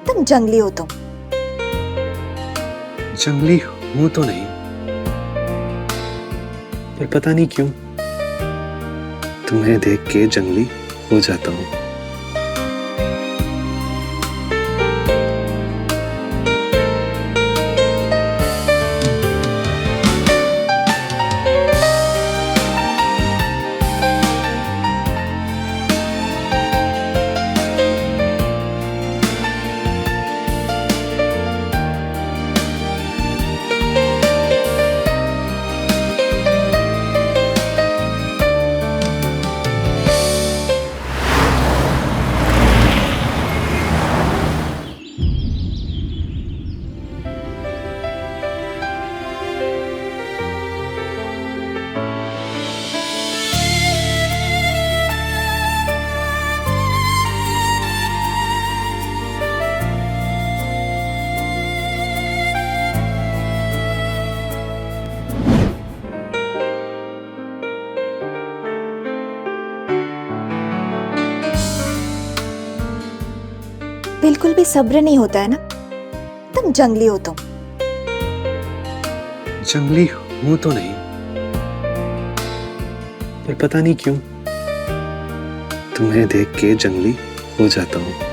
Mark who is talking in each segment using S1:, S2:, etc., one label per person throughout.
S1: तुम जंगली हो तुम।
S2: जंगली हूं तो नहीं, पर पता नहीं क्यों तुम्हें देख के जंगली हो जाता हूं।
S1: बिल्कुल भी सब्र नहीं होता है ना, तुम जंगली हो तुम।
S2: जंगली हूं तो नहीं, पर पता नहीं क्यों तुम्हें देख के जंगली हो जाता हूं।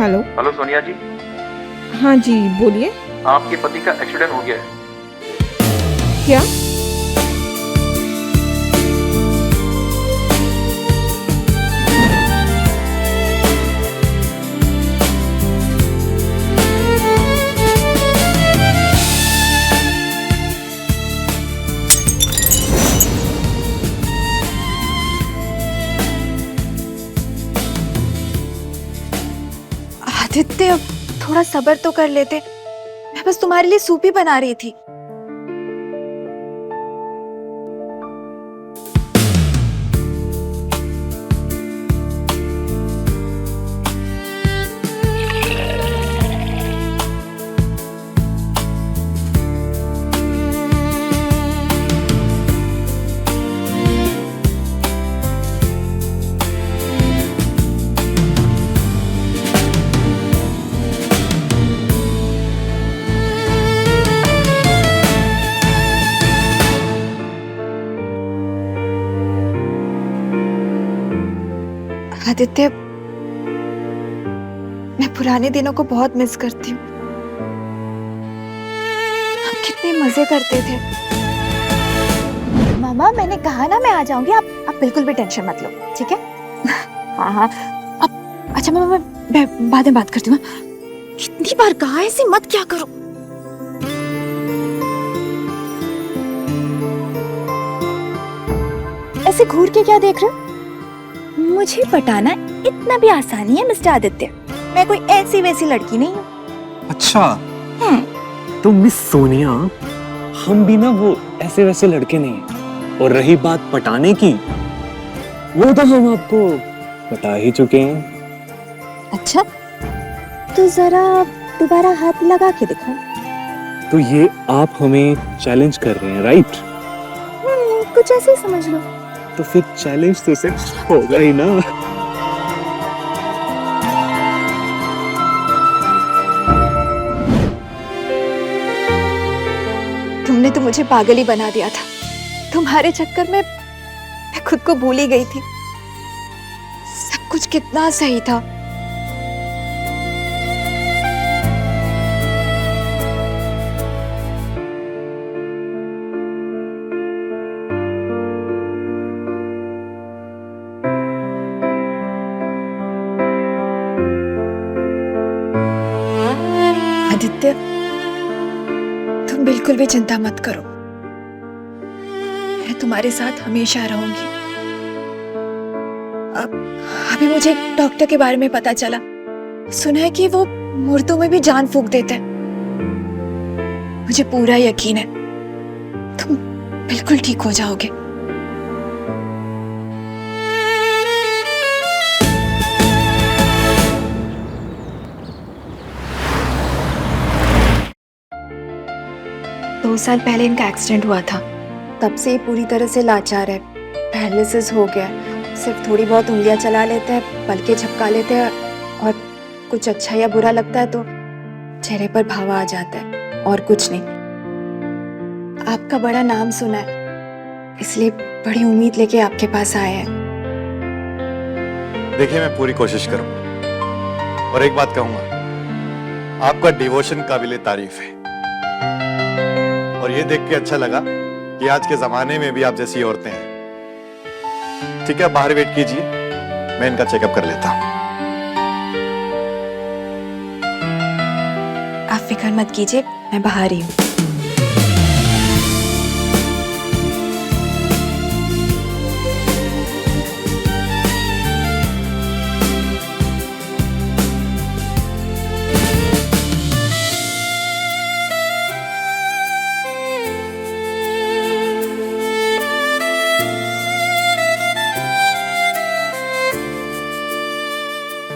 S3: हेलो।
S4: हेलो सोनिया जी।
S3: हाँ जी बोलिए।
S4: आपके पति का एक्सीडेंट हो गया है।
S3: क्या?
S1: आदित्य, थोड़ा सब्र तो कर लेते, मैं बस तुम्हारे लिए सूप ही बना रही थी। आदित्य, मैं पुराने दिनों को बहुत मिस करती हूँ। हम कितने मजे करते थे। मामा, मैंने कहा ना मैं आ जाऊंगी, आप बिल्कुल भी टेंशन मत लो, ठीक है? हाँ हाँ। अब अच्छा मामा, मैं बाद में बात करती हूँ। कितनी बार कहा ऐसे मत क्या करो। ऐसे घूर के क्या देख रहे हो? मुझे पटाना इतना भी आसान नहीं है मिस्टर आदित्य। मैं कोई ऐसी वैसी लड़की नहीं हूँ।
S2: अच्छा, तो मिस सोनिया, हम भी ना वो ऐसे वैसे लड़के नहीं हैं। और रही बात पटाने की, वो तो हम आपको बता ही चुके हैं।
S1: अच्छा, तो जरा दोबारा हाथ लगा के दिखाओ।
S2: तो ये आप हमें चैलेंज कर रहे हैं, राइट?
S1: कुछ ऐसे ही समझ लो।
S2: तो फिर चैलेंज तो सिर्फ होगा ही ना।
S1: तुमने तो मुझे पागल ही बना दिया था। तुम्हारे चक्कर में मैं खुद को भूल ही गई थी। सब कुछ कितना सही था। आदित्य, तुम बिल्कुल भी चिंता मत करो। मैं तुम्हारे साथ हमेशा रहूंगी। अभी मुझे एक डॉक्टर के बारे में पता चला। सुना है कि वो मुर्दों में भी जान फूंक देते हैं। मुझे पूरा यकीन है तुम बिल्कुल ठीक हो जाओगे। दो साल पहले इनका एक्सीडेंट हुआ था, तब से ये पूरी तरह से लाचार है। पैरालिसिस हो गया है, सिर्फ थोड़ी बहुत उंगलियां चला लेते हैं, पलके झपका लेते हैं, और कुछ अच्छा या बुरा लगता है तो चेहरे पर भाव आ जाता है, और कुछ नहीं। आपका बड़ा नाम सुना है, इसलिए बड़ी उम्मीद लेके आपके पास आए हैं।
S5: देखिए, मैं पूरी कोशिश करूंगा, और एक बात कहूंगा, आपका डिवोशन काबिले तारीफ है, और ये देख के अच्छा लगा कि आज के जमाने में भी आप जैसी औरतें हैं। ठीक है, बाहर वेट कीजिए, मैं इनका चेकअप कर लेता हूं।
S1: आप फिक्र मत कीजिए, मैं बाहर ही हूँ।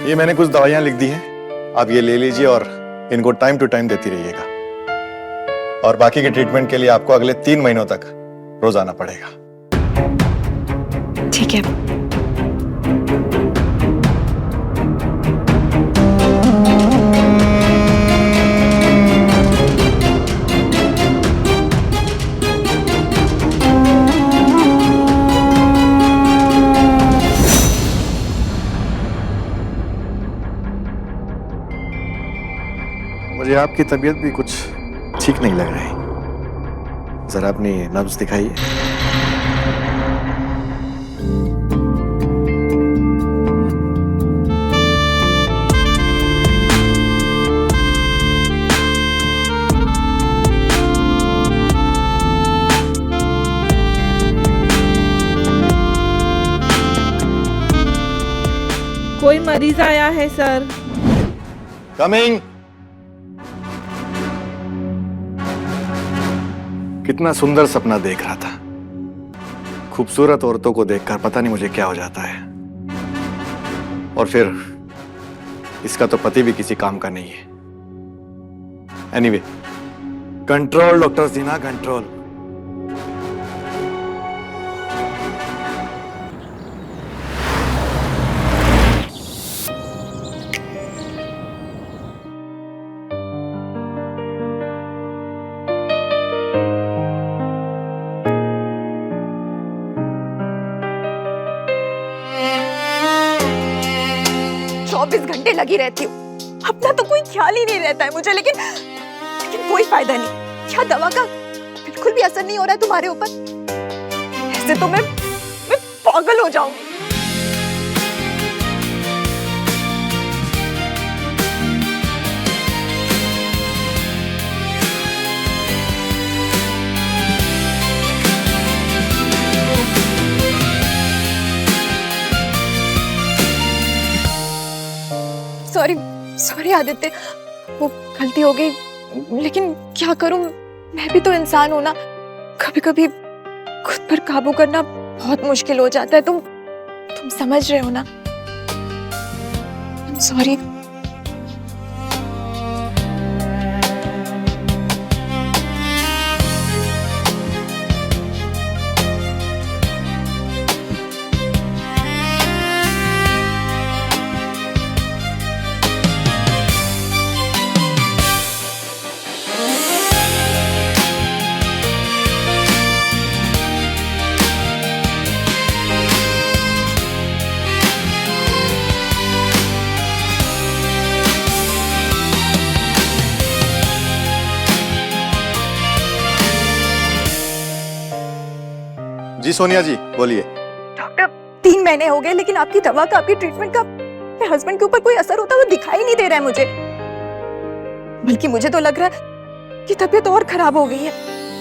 S5: ये मैंने कुछ दवाइयां लिख दी हैं, आप ये ले लीजिए और इनको टाइम टू टाइम देती रहिएगा, और बाकी के ट्रीटमेंट के लिए आपको अगले 3 महीनों तक रोज आना पड़ेगा।
S1: ठीक है।
S5: मुझे आपकी तबीयत भी कुछ ठीक नहीं लग रही, जरा अपनी नब्ज दिखाइए।
S3: कोई मरीज आया है सर।
S5: कमिंग। कितना सुंदर सपना देख रहा था। खूबसूरत औरतों को देखकर पता नहीं मुझे क्या हो जाता है, और फिर इसका तो पति भी किसी काम का नहीं है। Anyway, control doctor Sinha, control.
S1: घंटे लगी रहती हूँ, अपना तो कोई ख्याल ही नहीं रहता है मुझे, लेकिन कोई फायदा नहीं। क्या दवा का बिल्कुल भी असर नहीं हो रहा है तुम्हारे ऊपर? ऐसे तो मैं पागल हो जाऊंगी। सॉरी आदित्य, वो गलती हो गई, लेकिन क्या करूं, मैं भी तो इंसान हूं ना। कभी कभी खुद पर काबू करना बहुत मुश्किल हो जाता है। तुम समझ रहे हो ना? सॉरी।
S5: जी सोनिया जी, बोलिए।
S1: डॉक्टर, 3 महीने हो गए, लेकिन आपकी दवा का, आपकी ट्रीटमेंट का मेरे हस्बैंड के ऊपर कोई असर होता हुआ दिखाई नहीं दे रहा है मुझे। बल्कि मुझे तो लग रहा है कि तबीयत और खराब हो गई है।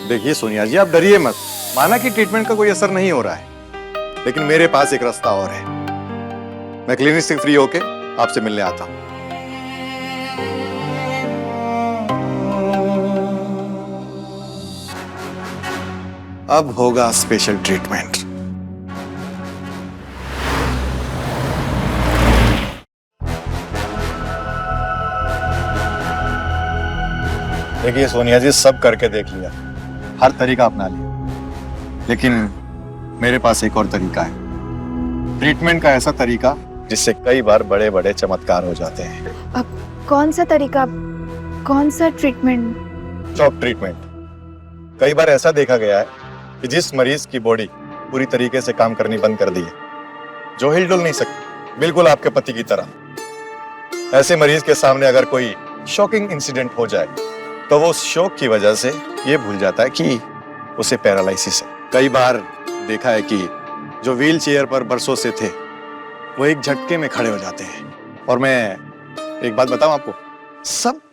S5: देखिए सोनिया जी, आप डरिए मत। माना कि ट्रीटमेंट का कोई असर नहीं हो रहा है, लेकिन मेरे पास एक रास्ता और है। मैं क्लिनिक से फ्री होके आपसे मिलने आता हूँ। अब होगा स्पेशल ट्रीटमेंट। देखिए सोनिया जी, सब करके देख लिया, हर तरीका अपना लिया, लेकिन मेरे पास एक और तरीका है, ट्रीटमेंट का ऐसा तरीका जिससे कई बार बड़े बड़े चमत्कार हो जाते हैं।
S1: अब कौन सा तरीका, कौन सा ट्रीटमेंट?
S5: Shock treatment. कई बार ऐसा देखा गया है कि जिस मरीज की बॉडी पूरी तरीके से काम करनी बंद कर दी है, जो हिल डुल नहीं सकती, बिल्कुल आपके पति की तरह, ऐसे मरीज के सामने अगर कोई शॉकिंग इंसिडेंट हो जाए तो वो उस शॉक की वजह से ये भूल जाता है कि उसे पैरालिसिस है। कई बार देखा है कि जो व्हील चेयर पर बरसों से थे वो एक झटके में खड़े हो जाते हैं। और मैं एक बात बताऊं आपको,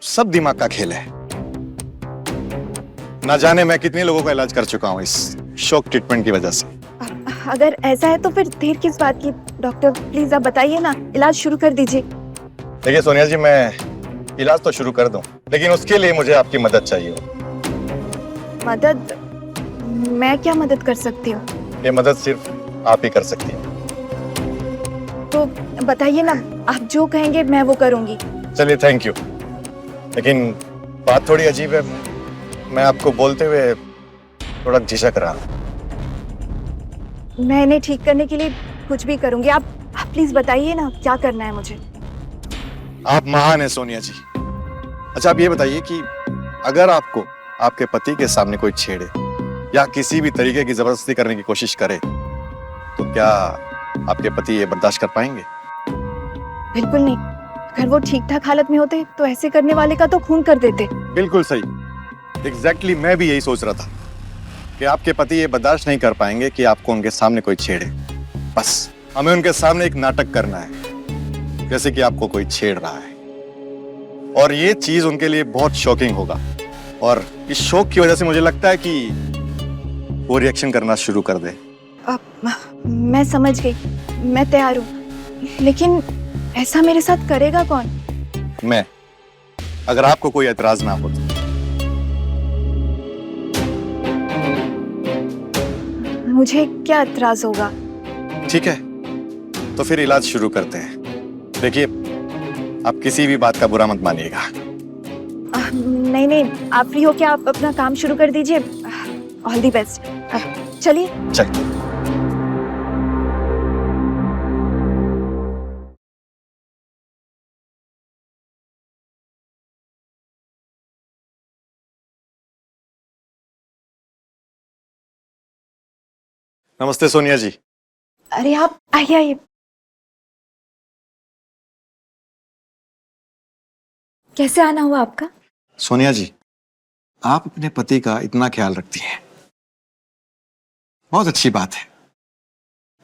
S5: सब दिमाग का खेल है। ना जाने मैं कितने लोगों का इलाज कर चुका हूं इस शॉक ट्रीटमेंट की वजह से।
S1: अगर ऐसा है तो फिर देर किस बात की? डॉक्टर प्लीज आप बताइए ना, इलाज शुरू कर दीजिए।
S5: देखिए सोनिया जी, मैं इलाज तो शुरू कर दूं, लेकिन उसके लिए मुझे आपकी मदद चाहिए।
S1: मदद? मैं क्या मदद कर सकती हूँ?
S5: ये मदद सिर्फ आप ही कर सकती हैं।
S1: तो बताइए ना, आप जो कहेंगे मैं वो करूंगी।
S5: चलिए, थैंक यू, लेकिन बात थोड़ी अजीब है। मैं आपको बोलते हुए थोड़ा झिझक रहा हूं।
S1: मैं इन्हें ठीक करने के लिए कुछ भी करूंगी। आप प्लीज बताइए ना, क्या करना है मुझे?
S5: आप महान हैं सोनिया जी। अच्छा, आप ये बताइए कि अगर आपको आपके पति के सामने कोई छेड़े या किसी भी तरीके की जबरदस्ती करने की कोशिश करे तो क्या आपके पति ये बर्दाश्त कर पाएंगे?
S1: बिल्कुल नहीं। अगर वो ठीक ठाक हालत में होते तो ऐसे करने वाले का तो खून कर देते।
S5: बिल्कुल सही, एग्जैक्टली मैं भी यही सोच रहा था कि आपके पति ये बर्दाश्त नहीं कर पाएंगे कि आपको उनके सामने कोई छेड़े। बस हमें उनके सामने एक नाटक करना है, जैसे कि आपको कोई छेड़ रहा है, और ये चीज उनके लिए बहुत शॉकिंग होगा। और इस शौक की वजह से मुझे लगता है कि वो रिएक्शन करना शुरू कर दे।
S1: मैं समझ गई, मैं तैयार हूँ, लेकिन ऐसा मेरे साथ करेगा कौन?
S5: मैं, अगर आपको कोई एतराज ना हो तो।
S1: मुझे क्या एतराज होगा?
S5: ठीक है, तो फिर इलाज शुरू करते हैं। देखिए, आप किसी भी बात का बुरा मत मानिएगा।
S1: नहीं नहीं, आप फ्री हो क्या? आप अपना काम शुरू कर दीजिए। All the best. चलिए
S5: चलिए। नमस्ते सोनिया जी।
S1: अरे आप आइए आइए। कैसे आना हुआ आपका?
S5: सोनिया जी, आप अपने पति का इतना ख्याल रखती हैं, बहुत अच्छी बात है,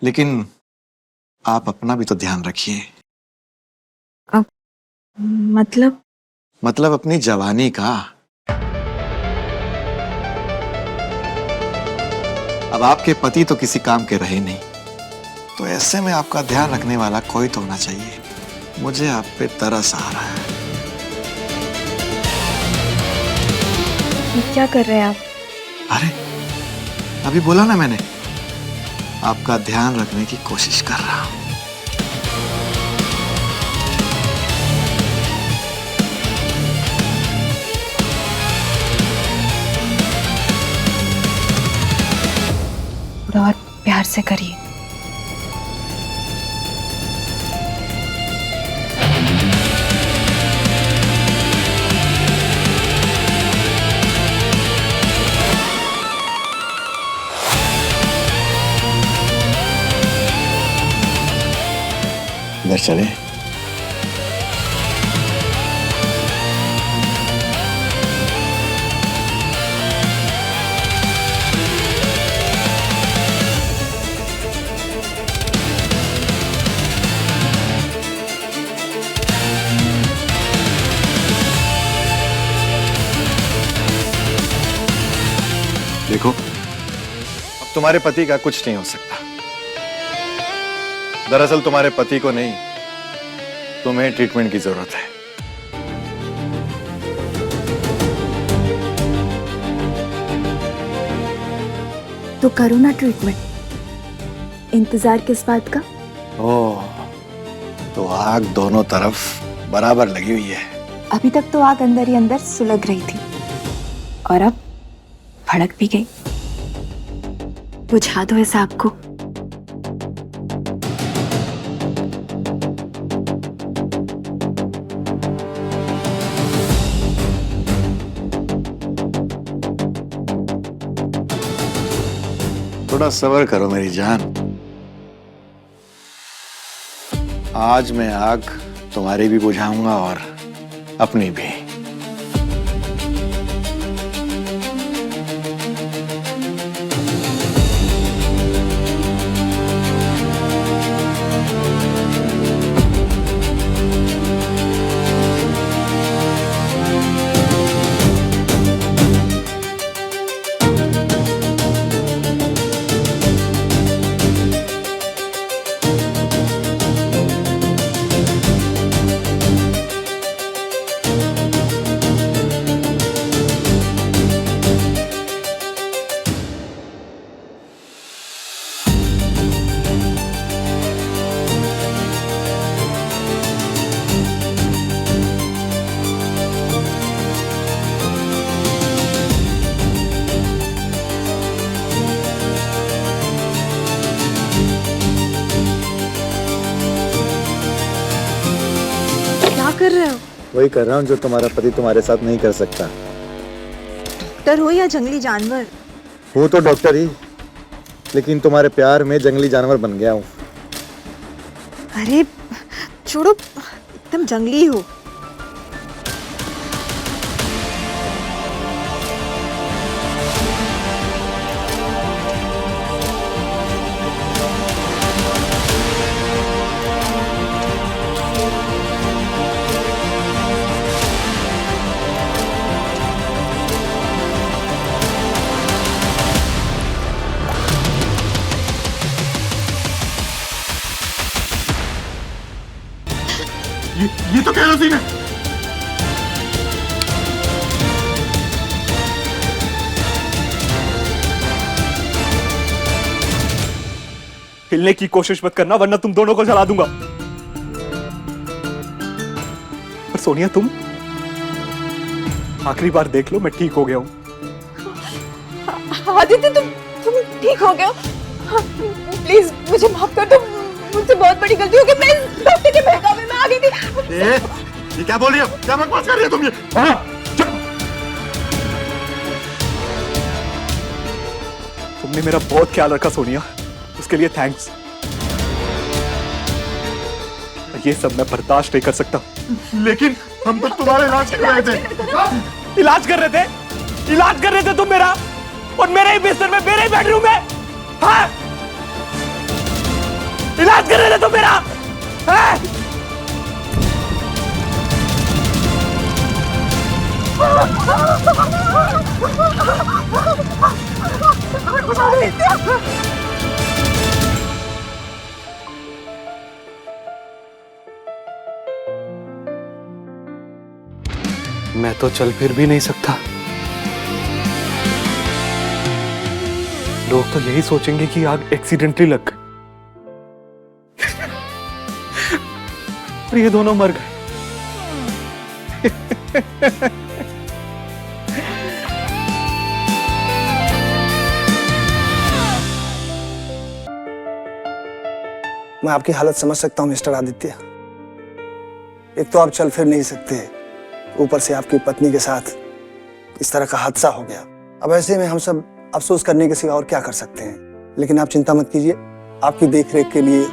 S5: लेकिन आप अपना भी तो ध्यान रखिए। मतलब अपनी जवानी का। अब आपके पति तो किसी काम के रहे नहीं, तो ऐसे में आपका ध्यान रखने वाला कोई तो होना चाहिए। मुझे आप पे तरस आ रहा है।
S1: ये क्या कर रहे हैं आप?
S5: अरे, अभी बोला ना मैंने, आपका ध्यान रखने की कोशिश कर रहा हूं।
S1: थोड़ा और प्यार से करिए।
S5: इधर चले। देखो, अब तुम्हारे पति का कुछ नहीं हो सकता। दरअसल तुम्हारे पति को नहीं, तुम्हें ट्रीटमेंट की जरूरत है।
S1: तो करो ना ट्रीटमेंट, इंतजार किस बात का?
S5: ओह, तो आग दोनों तरफ बराबर लगी हुई है।
S1: अभी तक तो आग अंदर ही अंदर सुलग रही थी और अब भड़क भी गई। बुझा दो इस आग को।
S5: थोड़ा सब्र करो मेरी जान। आज मैं आग तुम्हारी भी बुझाऊंगा और अपनी भी।
S1: कर रहे हो?
S5: वही कर रहा हूँ जो तुम्हारा पति तुम्हारे साथ नहीं कर सकता।
S1: डॉक्टर हो या जंगली जानवर?
S5: हूँ तो डॉक्टर ही, लेकिन तुम्हारे प्यार में जंगली जानवर बन गया हूँ।
S1: अरे छोड़ो, एकदम जंगली हो।
S5: ये तो केरोसिन है।
S2: हिलने की कोशिश मत करना वरना तुम दोनों को जला दूंगा। पर सोनिया, तुम आखिरी बार देख लो, मैं ठीक हो गया हूं।
S1: आदित्य, तुम ठीक हो गए हो? प्लीज मुझे माफ कर दो, मुझसे बहुत बड़ी गलती हो गई। मैं डॉक्टर के बहकावे में आ गई थी।
S5: ये क्या बोल रही हो? क्या बकवास कर रही हो तुम ये?
S2: तुमने मेरा बहुत ख्याल रखा सोनिया, उसके लिए थैंक्स। ये सब मैं बर्दाश्त नहीं कर सकता।
S5: लेकिन हम तो तुम्हारा इलाज कर रहे थे।
S2: इलाज कर रहे थे? इलाज कर रहे थे तुम मेरा, और मेरे ही बिस्तर में, मेरे ही बेडरूम में? हाँ? इलाज कर रहे थे तुम मेरा? हाँ? मैं तो चल फिर भी नहीं सकता। लोग तो यही सोचेंगे कि आग एक्सीडेंटली लग गई और ये दोनों मर गए।
S6: मैं आपकी हालत समझ सकता हूं मिस्टर आदित्य। एक तो आप चल फिर नहीं सकते, ऊपर से आपकी पत्नी के साथ इस तरह का हादसा हो गया। अब ऐसे में हम सब अफसोस करने के सिवा और क्या कर सकते हैं। लेकिन आप चिंता मत कीजिए, आपकी देखरेख के लिए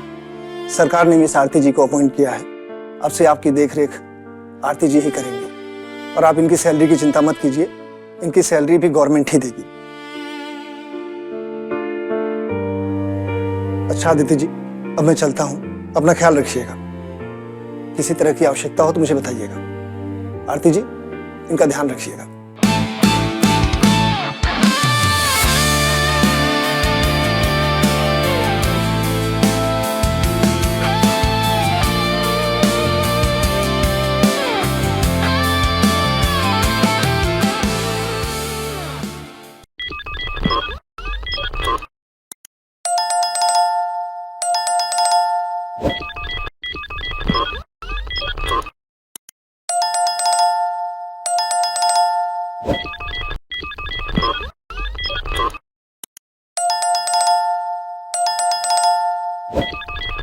S6: सरकार ने मिस आरती जी को अपॉइंट किया है। अब से आपकी देखरेख आरती जी ही करेंगे और आप इनकी सैलरी की चिंता मत कीजिए, इनकी सैलरी भी गवर्नमेंट ही देगी। अच्छा आदित्य जी, अब मैं चलता हूं, अपना ख्याल रखिएगा। किसी तरह की आवश्यकता हो तो मुझे बताइएगा। आरती जी, इनका ध्यान रखिएगा।